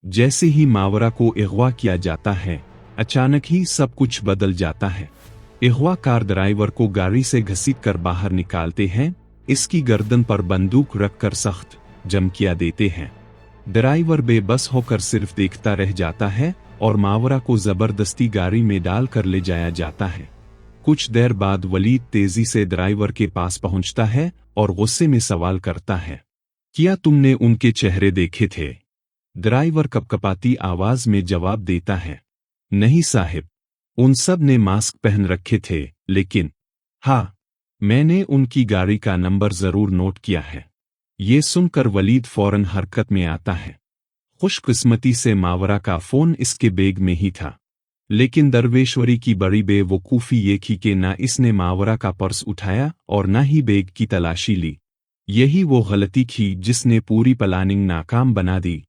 जैसे ही मावरा को अगवा किया जाता है, अचानक ही सब कुछ बदल जाता है। अगवा कार ड्राइवर को गाड़ी से घसीटकर बाहर निकालते हैं, इसकी गर्दन पर बंदूक रखकर सख्त धमकियां देते हैं। ड्राइवर बेबस होकर सिर्फ देखता रह जाता है और मावरा को जबरदस्ती गाड़ी में डालकर ले जाया जाता है। कुछ देर बाद वलीद तेजी से ड्राइवर के पास पहुंचता है और गुस्से में सवाल करता है, क्या तुमने उनके चेहरे देखे थे? ड्राइवर कपकपाती आवाज में जवाब देता है, नहीं साहिब, उन सब ने मास्क पहन रखे थे, लेकिन हाँ, मैंने उनकी गाड़ी का नंबर जरूर नोट किया है। ये सुनकर वलीद फौरन हरकत में आता है। खुशकिस्मती से मावरा का फोन इसके बैग में ही था, लेकिन दरवेश्वरी की बड़ी बेवकूफ़ी ये थी कि ना इसने मावरा का पर्स उठाया और ना ही बैग की तलाशी ली। यही वो गलती थी जिसने पूरी प्लानिंग नाकाम बना दी।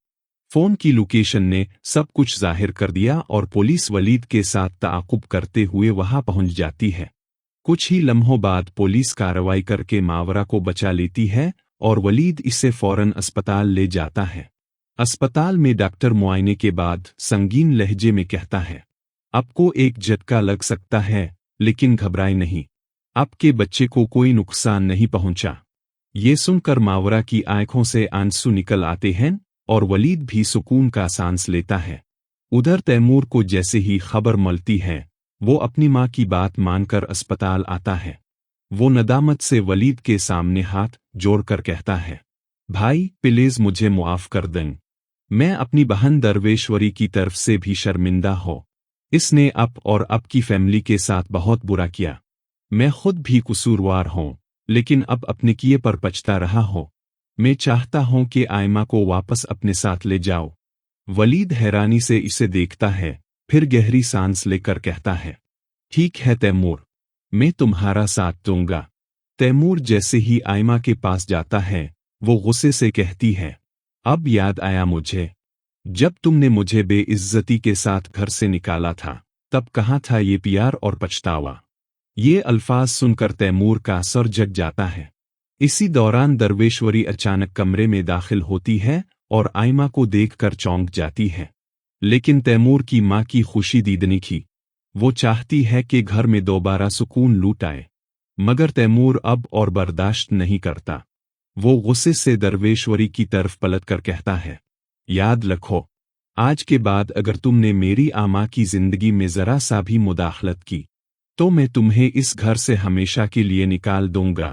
फोन की लोकेशन ने सब कुछ जाहिर कर दिया और पुलिस वलीद के साथ ताक़ुब करते हुए वहां पहुंच जाती है। कुछ ही लम्हों बाद पुलिस कार्रवाई करके मावरा को बचा लेती है और वलीद इसे फौरन अस्पताल ले जाता है। अस्पताल में डॉक्टर मुआयने के बाद संगीन लहजे में कहता है, आपको एक झटका लग सकता है, लेकिन घबराए नहीं, आपके बच्चे को कोई नुकसान नहीं पहुंचा। ये सुनकर मावरा की आंखों से आंसू निकल आते हैं और वलीद भी सुकून का सांस लेता है। उधर तैमूर को जैसे ही खबर मिलती है, वो अपनी मां की बात मानकर अस्पताल आता है। वो नदामत से वलीद के सामने हाथ जोड़कर कहता है, भाई प्लीज मुझे मुआफ कर दें, मैं अपनी बहन दरवेश्वरी की तरफ से भी शर्मिंदा हो। इसने आप और आपकी फैमिली के साथ बहुत बुरा किया। मैं खुद भी कसूरवार हूं, लेकिन अब अपने किए पर पछता रहा हूं। मैं चाहता हूं कि आयमा को वापस अपने साथ ले जाओ। वलीद हैरानी से इसे देखता है, फिर गहरी सांस लेकर कहता है, ठीक है तैमूर, मैं तुम्हारा साथ दूंगा। तैमूर जैसे ही आयमा के पास जाता है, वो गुस्से से कहती है, अब याद आया मुझे, जब तुमने मुझे बेइज्जती के साथ घर से निकाला था, तब कहाँ था ये प्यार और पछतावा। ये अल्फाज सुनकर तैमूर का सर जग जाता है। इसी दौरान दरवेश्वरी अचानक कमरे में दाखिल होती है और आयमा को देखकर चौंक जाती है। लेकिन तैमूर की मां की खुशी दीदनी थी। वो चाहती है कि घर में दोबारा सुकून लूट आए, मगर तैमूर अब और बर्दाश्त नहीं करता। वो गुस्से से दरवेश्वरी की तरफ पलटकर कहता है, याद रखो, आज के बाद अगर तुमने मेरी आमा की जिंदगी में जरा सा भी मुदाखलत की, तो मैं तुम्हें इस घर से हमेशा के लिए निकाल दूंगा।